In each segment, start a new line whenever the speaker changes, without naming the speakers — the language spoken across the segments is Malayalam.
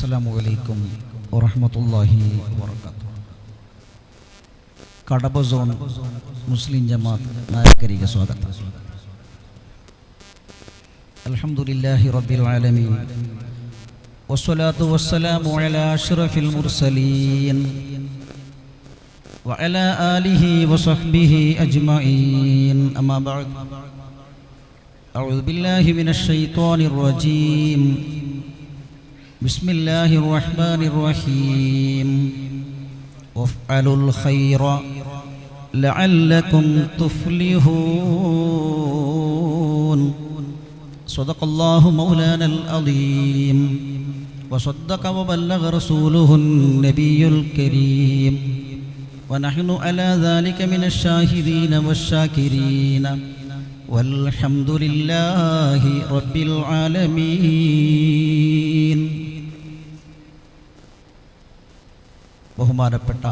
അസ്സലാമു അലൈക്കും വറഹ്മത്തുള്ളാഹി വബറകാതുഹു. കടബ സോൺ മുസ്ലിം ജമാഅത്ത് നായകരിക സ്വാഗതം. അൽഹംദുലില്ലാഹി റബ്ബിൽ ആലമീൻ വസ്സലാത്തു വസ്സലാമു അലാ അഷ്റഫിൽ മുർസലീൻ വഅലാ ആലിഹി വസഹ്ബിഹി അജ്മഈൻ. അമ്മാ ബഅദ്. അഊദു ബില്ലാഹി മിനശ് ശൈത്വാനിർ റജീം. ബിസ്മില്ലാഹിർ റഹ്മാനിർ റഹീം. വഫ്അലുൽ ഖൈറ ലഅല്ലകും തുഫ്ലിഹൂൻ. സദഖല്ലാഹു മൗലാനൽ അദീം. വസദ്ദഖ വബല്ലഗ റസൂലുഹുൻ നബിയുൽ കരീം. വനഹ്നു അലാ ദാലിക മിനശ് ശാഹിദീന വശാകിരീന. വൽഹംദുലില്ലാഹി റബ്ബിൽ ആലമീൻ. ബഹുമാനപ്പെട്ട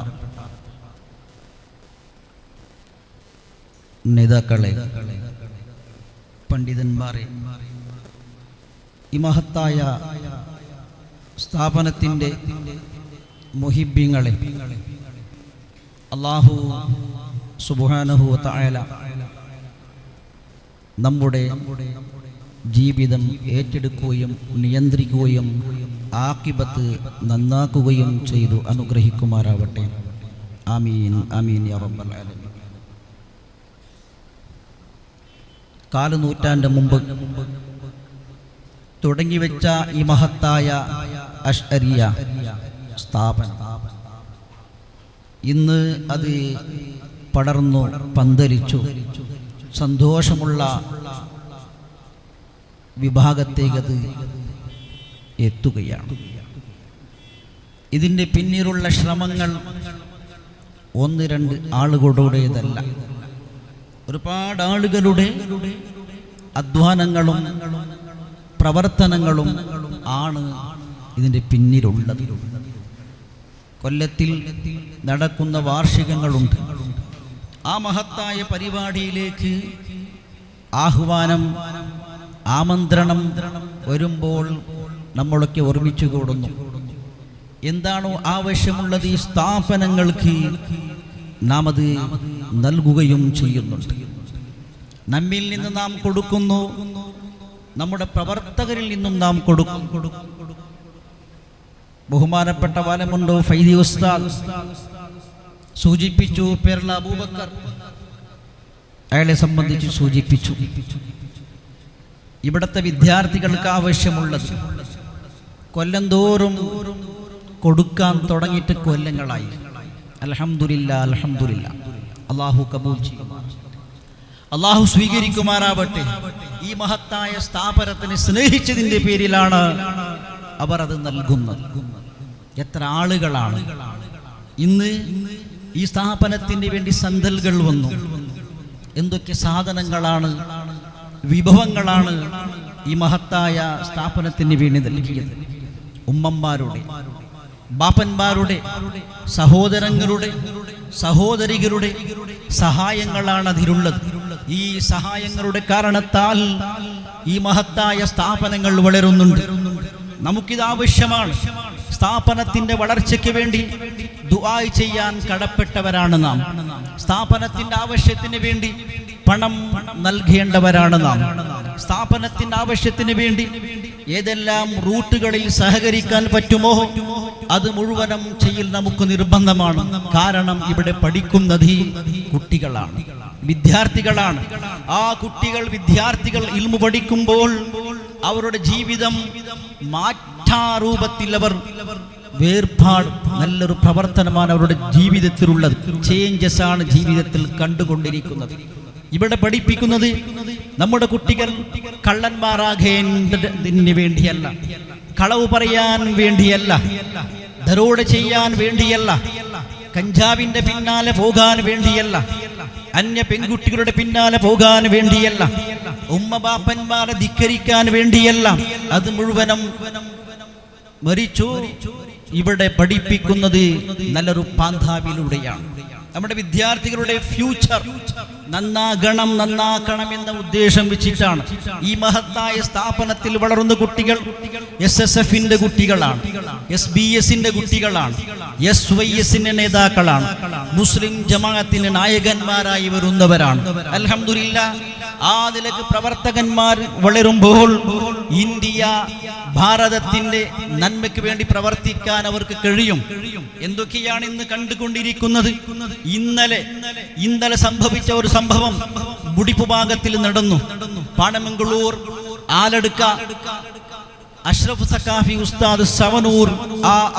നേതാക്കളെ, പണ്ഡിതന്മാരെ, ഈ മഹത്തായ സ്ഥാപനത്തിൻ്റെ മുഹിബ്ബീങ്ങളെ, അല്ലാഹു സുബ്ഹാനഹു വ തആല നമ്മുടെ ജീവിതം ഏറ്റെടുക്കുകയും നിയന്ത്രിക്കുകയും ആഖിബത്ത് നന്നാക്കുകയും ചെയ്തു അനുഗ്രഹിക്കുമാറാവട്ടെ. ആമീൻ ആമീൻ യാ റബ്ബൽ ആലമീൻ. കാലനൂറ്റാണ്ട് മുമ്പ് തുടങ്ങിവെച്ച ഈ മഹത്തായ അശ്അരിയ സ്ഥാപനം ഇന്ന് അത് പടർന്നു പന്തലിച്ചു സന്തോഷമുള്ള വിഭാഗത്തേക്കത് എത്തുകയാണ്. ഇതിൻ്റെ പിന്നിലുള്ള ശ്രമങ്ങൾ ഒന്ന് രണ്ട് ആളുകളുടേതല്ല, ഒരുപാട് ആളുകളുടെ അധ്വാനങ്ങളും പ്രവർത്തനങ്ങളും ആണ് ഇതിൻ്റെ പിന്നിലുള്ളത്. കൊല്ലത്തിൽ നടക്കുന്ന വാർഷികങ്ങളുണ്ട്. ആ മഹത്തായ പരിപാടിയിലേക്ക് ആഹ്വാനം, ആമന്ത്രണം വരുമ്പോൾ നമ്മളൊക്കെ ഒരുമിച്ച് കൂടുന്നു. എന്താണോ ആവശ്യമുള്ളത് ഈ സ്ഥാപനങ്ങൾക്ക് നാം അത് നൽകുകയും ചെയ്യുന്നുണ്ട്. നമ്മിൽ നിന്ന് നാം കൊടുക്കുന്നു, നമ്മുടെ പ്രവർത്തകരിൽ നിന്നും നാം കൊടുക്കും. ബഹുമാനപ്പെട്ട വാലമുണ്ടോ ഫൈദി ഉസ്താദ് സൂചിപ്പിച്ചു, പേർല അബൂബക്കർ അയാളെ സംബന്ധിച്ച് സൂചിപ്പിച്ചു. ഇവിടുത്തെ വിദ്യാർത്ഥികൾക്ക് ആവശ്യമുള്ളത് കൊല്ലം തോറും കൊടുക്കാൻ തുടങ്ങിയിട്ട് കൊല്ലങ്ങളായി. അൽഹംദുലില്ലാ അൽഹംദുലില്ലാ. അല്ലാഹു കബൂൽ ചെയ്യുമാറാവട്ടെ, അല്ലാഹു സ്വീകരിക്കുമാറാവട്ടെ. ഈ മഹത്തായ സ്ഥാപനത്തിനെ സ്നേഹിച്ചതിൻ്റെ പേരിലാണ് അവർ അത് നൽകുന്നത്. എത്ര ആളുകളാണ് ഇന്ന് ഈ സ്ഥാപനത്തിന് വേണ്ടി സന്തലുകൾ വന്നു. എന്തൊക്കെ സാധനങ്ങളാണ്, വിഭവങ്ങളാണ് ഈ മഹത്തായ സ്ഥാപനത്തിന് വേണ്ടി നൽകിയത്. ഉമ്മമാരുടെ, ബാപ്പന്മാരുടെ, സഹോദരങ്ങളുടെ, സഹോദരികളുടെ സഹായങ്ങളാണ് അതിലുള്ളത്. ഈ സഹായങ്ങളുടെ കാരണത്താൽ ഈ മഹത്തായ സ്ഥാപനങ്ങൾ വളരുന്നുണ്ട്. നമുക്കിത് ആവശ്യമാണ്. സ്ഥാപനത്തിന്റെ വളർച്ചയ്ക്ക് വേണ്ടി ദുആ ചെയ്യാൻ കടപ്പെട്ടവരാണ് നാം. സ്ഥാപനത്തിന്റെ ആവശ്യത്തിന് വേണ്ടി പണം നൽകേണ്ടവരാണ് നാം. സ്ഥാപനത്തിന്റെ ആവശ്യത്തിന് വേണ്ടി ഏതെല്ലാം റൂട്ടുകളിൽ സഹകരിക്കാൻ പറ്റുമോ അത് മുഴുവനും ചെയ്യൽ നമുക്ക് നിർബന്ധമാണ്. കാരണം ഇവിടെ പഠിക്കുന്നത് കുട്ടികളാണ്, വിദ്യാർത്ഥികളാണ്. ആ കുട്ടികൾ, വിദ്യാർത്ഥികൾ ഇൽമു പഠിക്കുമ്പോൾ അവരുടെ ജീവിതം മാറ്റാരൂപത്തിൽ അവർ വേർപാട്, നല്ലൊരു പ്രവർത്തനമാണ് അവരുടെ ജീവിതത്തിലുള്ളത്. ചേഞ്ചസ് ആണ് ജീവിതത്തിൽ കണ്ടുകൊണ്ടിരിക്കുന്നത്. ഇവിടെ പഠിപ്പിക്കുന്നത് നമ്മുടെ കുട്ടികൾ കള്ളന്മാരാകേണ്ടതിന് വേണ്ടിയല്ല, കളവ് പറയാൻ വേണ്ടിയല്ല, ദരോട ചെയ്യാൻ വേണ്ടിയല്ല, കഞ്ചാവിന്റെ പിന്നാലെ പോകാൻ വേണ്ടിയല്ല, അന്യ പെൺകുട്ടികളുടെ പിന്നാലെ പോകാൻ വേണ്ടിയല്ല, ഉമ്മ ബാപ്പന്മാരെ ധിക്കരിക്കാൻ വേണ്ടിയല്ല. അത് മുഴുവനും മരിച്ചു ഇവിടെ പഠിപ്പിക്കുന്നത് നല്ലൊരു പാന്താവിലൂടെയാണ്. നമ്മുടെ വിദ്യാർത്ഥികളുടെ ഫ്യൂച്ചർ നന്നാക്കണം എന്ന ഉദ്ദേശം വെച്ചിട്ടാണ് ഈ മഹത്തായ സ്ഥാപനത്തിൽ വളർന്ന കുട്ടികൾ SSFന്റെ കുട്ടികളാണ്, SBS-ന്റെ കുട്ടികളാണ്, SYS-ന്റെ നേതാക്കളാണ്, മുസ്ലിം ജമാഅത്തിന്റെ നായകന്മാരായി വരുന്നവരാണ്. അൽഹംദുലില്ലാഹ് ആ നിലക്ക് പ്രവർത്തകന്മാർ വളരുമ്പോൾ ഇന്ത്യ ഭാരതത്തിന്റെ നന്മയ്ക്ക് വേണ്ടി പ്രവർത്തിക്കാൻ അവർക്ക് കഴിയും. എന്തൊക്കെയാണ് ഇന്ന് കണ്ടുകൊണ്ടിരിക്കുന്നത്? ഇന്നലെ സംഭവിച്ച ഒരു സംഭവം മുടിപ്പ് ഭാഗത്തിൽ നടന്നു. പാണമംഗളൂർ ആലടുക്ക അഷ്റഫ് സഖാഫി ഉസ്താദ് സവനൂർ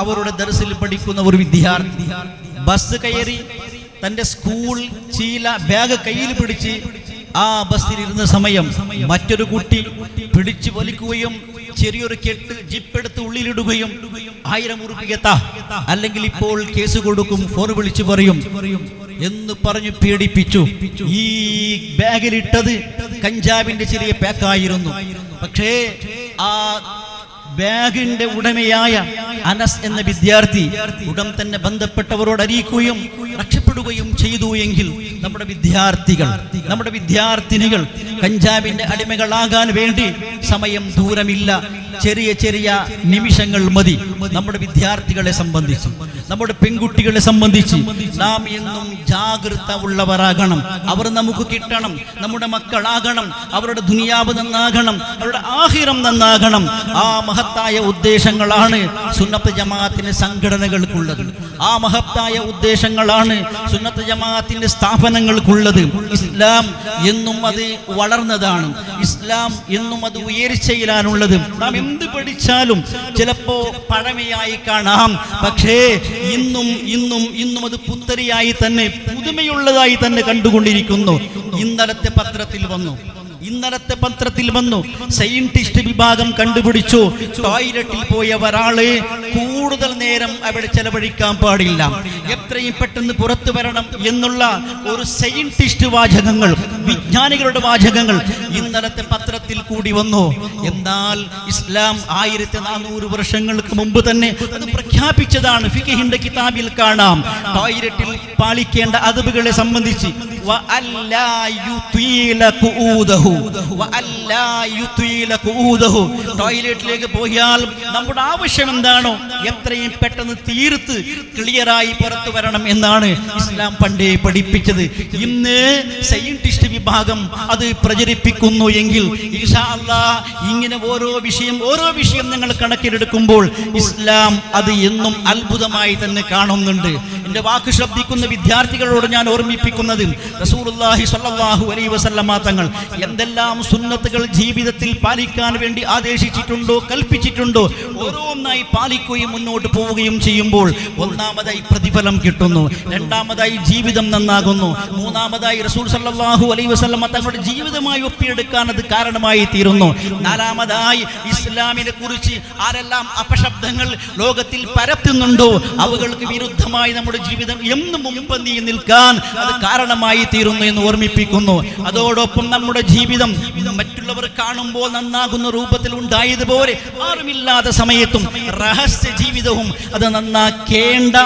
അവരുടെ ദർസിൽ പഠിക്കുന്ന ഒരു വിദ്യാർത്ഥി ബസ് കയറി തന്റെ സ്കൂൾ ചീല ബാഗ് കയ്യിൽ പിടിച്ച് ആ ബസ്സിലിരുന്ന സമയം മറ്റൊരു കുട്ടി പിടിച്ചു വലിക്കുകയും ചെറിയൊരു കെട്ട് ജിപ്പെടുത്ത് ഉള്ളിലിടുകയും 1000 ഉറുപ്പിക അല്ലെങ്കിൽ ഇപ്പോൾ കേസ് കൊടുക്കും, ഫോൺ വിളിച്ചു പറയും എന്ന് പറഞ്ഞു പേടിപ്പിച്ചു. ഈ ബാഗിലിട്ടത് കഞ്ചാവിന്റെ ചെറിയ പാക്കായിരുന്നു. പക്ഷേ ആ ബാഗിന്റെ ഉടമയായ അനസ് എന്ന വിദ്യാർത്ഥി ഉടൻ തന്നെ ബന്ധപ്പെട്ടവരോട് അറിയിക്കുകയും രക്ഷപ്പെടുകയും ചെയ്തു. എങ്കിൽ നമ്മുടെ വിദ്യാർത്ഥിനികൾ കഞ്ചാവിന്റെ അടിമകളാകാൻ വേണ്ടി സമയം ദൂരമില്ല, ചെറിയ നിമിഷങ്ങൾ മതി. നമ്മുടെ വിദ്യാർത്ഥികളെ സംബന്ധിച്ച്, നമ്മുടെ പെൺകുട്ടികളെ സംബന്ധിച്ച് നാം എന്നും ജാഗ്രത ഉള്ളവരാകണം. അവർ നമുക്ക് കിട്ടണം, നമ്മുടെ മക്കളാകണം, അവരുടെ ദുനിയാവ് നന്നാകണം, അവരുടെ ആഖിറം നന്നാകണം. ആ മഹത്തായ ഉദ്ദേശങ്ങളാണ് സുന്നത്ത് ജമാഅത്തിന്റെ സംഘടനകൾക്കുള്ളത്. ആ മഹത്തായ ഉദ്ദേശങ്ങളാണ് സുന്നത്ത് ജമാഅത്തിന്റെ സ്ഥാപനങ്ങൾക്കുള്ളത്. ഇസ്ലാം എന്നും അത് വളർന്നതാണ്. ഇസ്ലാം എന്നും അത് ഉയർച്ചയിലാണുള്ളത്. നാം എന്ത് പഠിച്ചാലും ചിലപ്പോ പഴമയായി കാണാം, പക്ഷേ ഇന്നും അത് പുത്തരിയായി തന്നെ, പുതുമയുള്ളതായി തന്നെ കണ്ടുകൊണ്ടിരിക്കുന്നു. ഇന്നലത്തെ പത്രത്തിൽ വന്നു സയന്റിസ്റ്റ് വിഭാഗം കണ്ടുപിടിച്ചു, ടോയ്ലറ്റിൽ പോയ ഒരാള് കൂടുതൽ നേരം അവിടെ ചെലവഴിക്കാൻ പാടില്ല, എത്രയും പെട്ടെന്ന് പുറത്തു വരണം എന്നുള്ള ഒരു സയന്റിസ്റ്റ് വാചകങ്ങൾ, വിജ്ഞാനികളുടെ വാചകങ്ങൾ ഇന്നലത്തെ പത്രത്തിൽ കൂടി വന്നു. എന്നാൽ ഇസ്ലാം 1400 വർഷങ്ങൾക്ക് മുമ്പ് തന്നെ അത് പ്രഖ്യാപിച്ചതാണ്. ഫിഖഹിന്റെ കിതാബിൽ കാണാം ടോയ്ലറ്റിൽ പാലിക്കേണ്ട അദബുകളെ സംബന്ധിച്ച്. ടോയ്ലറ്റിലേക്ക് പോയാൽ നമ്മുടെ ആവശ്യം എന്താണോ എത്രയും പെട്ടെന്ന് തീർത്ത് ക്ലിയറായി പുറത്തു വരണം എന്നാണ് ഇസ്ലാം പണ്ടേ പഠിപ്പിച്ചത്. ഇന്ന് സയന്റിസ്റ്റ് വിഭാഗം അത് പ്രചരിപ്പിക്കുന്നു. എങ്കിൽ ഇൻഷാ അല്ലാഹ് ഇങ്ങനെ ഓരോ വിഷയം നിങ്ങൾ കണക്കിലെടുക്കുമ്പോൾ ഇസ്ലാം അത് എന്നും അത്ഭുതമായി തന്നെ കാണുന്നുണ്ട്. എന്റെ വാക്ക് ശ്രദ്ധിക്കുന്ന വിദ്യാർത്ഥികളോട് ഞാൻ ഓർമ്മിപ്പിക്കുന്നത്, റസൂലുള്ളാഹി സ്വല്ലല്ലാഹു അലൈഹി വസല്ലമ തങ്ങൾ എന്തെല്ലാം സുന്നത്തുകൾ ജീവിതത്തിൽ പാലിക്കാൻ വേണ്ടി ആദേശിച്ചിട്ടുണ്ടോ, കൽപ്പിച്ചിട്ടുണ്ടോ, ഓരോന്നായി പാലിക്കുകയും മുന്നോട്ട് പോവുകയും ചെയ്യുമ്പോൾ ഒന്നാമതായി പ്രതിഫലം കിട്ടുന്നു, രണ്ടാമതായി ജീവിതം നന്നാകുന്നു, മൂന്നാമതായി റസൂൽ സ്വല്ലല്ലാഹു അലൈഹി വസല്ലമ തങ്ങളുടെ ജീവിതമായി ഒപ്പിയെടുക്കാൻ അത് കാരണമായി തീരുന്നു, നാലാമതായി ഇസ്ലാമിനെ കുറിച്ച് ആരെല്ലാം അപശബ്ദങ്ങൾ ലോകത്തിൽ പരത്തുന്നുണ്ടോ അവകൾക്ക് വിരുദ്ധമായി നമ്മുടെ ജീവിതം എന്നും മുൻപന്തി നിൽക്കാൻ അത് കാരണമായി തീരുന്നു എന്ന് ഓർമ്മിപ്പിക്കുന്നു. അതോടൊപ്പം നമ്മുടെ ജീവിതം മറ്റുള്ളവർ കാണുമ്പോൾ നന്നാകുന്ന രൂപത്തിൽ ഉണ്ടായതുപോലെ ആരുമില്ലാത്ത സമയത്തും രഹസ്യ ജീവിതവും അത് നന്നാവേണ്ട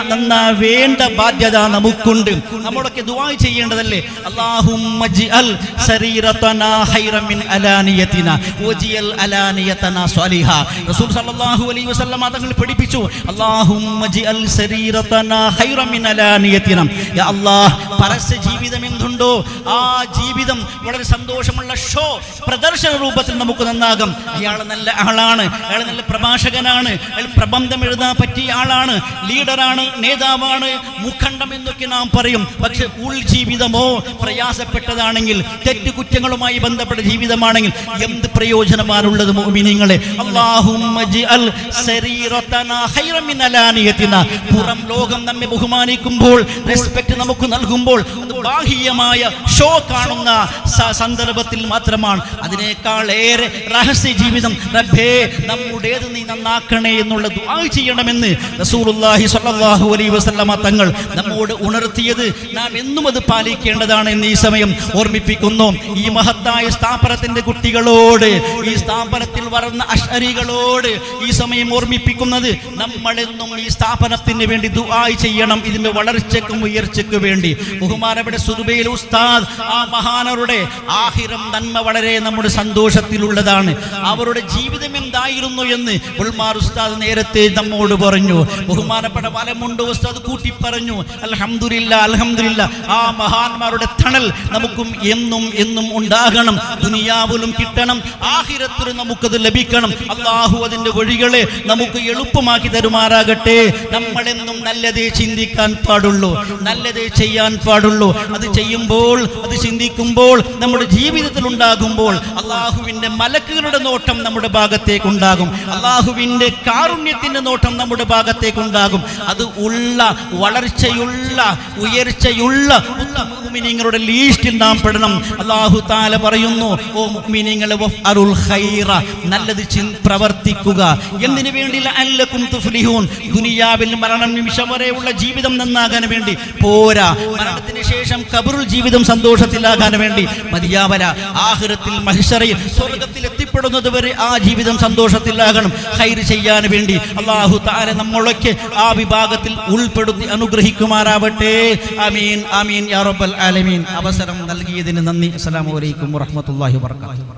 ബാധ്യത നമുക്കുണ്ട്. നമ്മളൊക്കെ ദുആ ചെയ്യേണ്ടതല്ലേ, അല്ലാഹുമ്മ ജ്അൽ സരീറതനാ ഖൈറൻ മിൻ അലാനിയതിനാ വജിൽ അലാനിയതനാ സ്വാലിഹാ. റസൂൽ സല്ലല്ലാഹു അലൈഹി വസല്ലം തങ്ങൾ പഠിപ്പിച്ചു, അല്ലാഹുമ്മ ജ്അൽ സരീറതനാ ഖൈറൻ മിൻ അലാനിയതിനാ. യാ അല്ലാഹ്, പരസ്യ ജീവിതം എന്തുണ്ടോ ആ ജീവിതം വളരെ സന്തോഷമുള്ള ഷോ പ്രദർശന രൂപത്തിൽ നമുക്ക് നന്നാകും. അയാൾ നല്ല ആളാണ്, അയാൾ നല്ല പ്രഭാഷകനാണ്, അയാൾ പ്രബന്ധം എഴുതാൻ പറ്റിയ ആളാണ്, ലീഡറാണ്, നേതാവാണ്, മുഖണ്ഡം എന്നൊക്കെ നാം പറയും. പക്ഷെ ഉൾജീവിതമോ പ്രയാസപ്പെട്ടതാണെങ്കിൽ, തെറ്റുകുറ്റങ്ങളുമായി ബന്ധപ്പെട്ട ജീവിതമാണെങ്കിൽ എന്ത് പ്രയോജനമാണുള്ളത് മുഅ്മിനീങ്ങളെ? അല്ലാഹുമ്മ ജ്അൽ സരീറതനാ ഖൈറൻ മിൻ അലാനിയതിനാ. പുറം ലോകം നമ്മെ ബഹുമാനിക്കുമ്പോൾ, റെസ്പെക്ട് നമുക്ക് നൽകുമ്പോൾ അത് ബാഹ്യമായ ഷോ കാണുന്ന സന്ദർഭത്തിൽ മാത്രമാണ്. അതിനേക്കാൾ ഏറെ രഹസ്യ ജീവിതം റബ്ബേ നമ്മുടേത് നീ നന്നാക്കണേ എന്നുള്ള ദുആ ചെയ്യണമെന്ന് റസൂലുള്ളാഹി സ്വല്ലല്ലാഹു അലൈഹി വസല്ലമ തങ്ങൾ നമ്മോട് ഉണർത്തിയത് നാം എന്നും അത് പാലിക്കേണ്ടതാണ് എന്ന് ഈ സമയം ഓർമ്മിപ്പിക്കുന്നു. ഈ മഹത്തായ സ്ഥാപനത്തിന്റെ കുട്ടികളോട്, ഈ സ്ഥാപനത്തിൽ വളർന്ന അശ്അരികളോട് ഈ സമയം ഓർമ്മിപ്പിക്കുന്നത്, നമ്മളെന്നും ഈ സ്ഥാപനത്തിന് വേണ്ടി ദുആ ചെയ്യണം ഇതിന്റെ വളർച്ചയ്ക്കും ഉയർച്ചയ്ക്കും വേണ്ടി. ബഹുമാനപ്പെട്ട സുദുബൈൽ ഉസ്താദ്, ആ മഹാനരുടെ ആഖിറം നന്മ വളരെ നമ്മുടെ സന്തോഷത്തിലുള്ളതാണ്. അവരുടെ ജീവിതം എന്തായിരുന്നു എന്ന് ഉൾമാർ ഉസ്താദ് നേരത്തെ നമ്മോട് പറഞ്ഞു. ബഹുമാനപ്പെട്ട വലമുണ്ട് ഉസ്താദ് കൂട്ടി പറഞ്ഞു. അൽഹംദുലില്ലാ, അൽഹംദുലില്ലാ. ആ മഹാന്മാരുടെ തണൽ നമുക്കും എന്നും എന്നും ഉണ്ടാകണം. ദുനിയാവിലും കിട്ടണം, ആഖിറത്തിലും നമുക്കത് ലഭിക്കണം. അല്ലാഹു അതിന്റെ വഴികളെ നമുക്ക് എളുപ്പമാക്കി തരുമാറാകട്ടെ. നമ്മളെന്നും നല്ലതേ ചിന്തിക്കാൻ പാടുള്ളൂ, നല്ലതേ ചെയ്യാൻ പാടുള്ളൂ. അത് ചെയ്യുമ്പോൾ, അത് ചിന്തിക്കുമ്പോൾ, നമ്മുടെ ജീവിതത്തിൽ ഉണ്ടാകുമ്പോൾ അള്ളാഹുവിന്റെ മലക്കുകളുടെ നോട്ടം നമ്മുടെ ഭാഗത്തേക്ക് ഉണ്ടാകും. അള്ളാഹുവിന്റെ കാരുണ്യത്തിന്റെ നോട്ടം നമ്മുടെ ഭാഗത്തേക്ക് ഉണ്ടാകും. അത് ഉള്ള വളർച്ചയുള്ള ഉയർച്ചയുള്ള മുഅ്മിനീങ്ങളുടെ ലീസ്റ്റിൽ നാം പെടണം. അല്ലാഹു തആല പറയുന്നു, ഓ മുഅ്മിനീങ്ങളെ വഫ്അലുൽ ഖൈറ, നല്ലത് പ്രവർത്തിക്കുക. എന്തിനു വേണ്ടി? ലഅല്ലകും തുഫ്ലിഹൂൻ. ദുനിയാവിൽ മരണം നിമിഷം വരെയുള്ള ജീവിതം നന്നാകാൻ വേണ്ടി പോരാ, മരണത്തിന് ശേഷം ഖബറുൽ ജീവിതം സന്തോഷത്തിലാകാൻ വേണ്ടി മതിയാവല. ആഖിറത്തിൽ മഹ്ശറയിൽ സ്വർഗ്ഗത്തിൽ എത്തിപ്പെടുന്നത് വരെ ആ ജീവിതം സന്തോഷത്തിലാകണം. ഖൈർ ചെയ്യാൻ വേണ്ടി അല്ലാഹു തആല നമ്മളൊക്കെ ആ വിഭാഗത്തിൽ ഉൾപ്പെടുത്തി അനുഗ്രഹിക്കുമാറാവട്ടെ. ആമീൻ ആമീൻ യാ റബ്ബൽ ആലമീൻ. അവസരം നൽകിയതിന് നന്ദി. അസ്സലാമു അലൈക്കും വറഹ്മത്തുള്ളാഹി വബറകാതുഹു.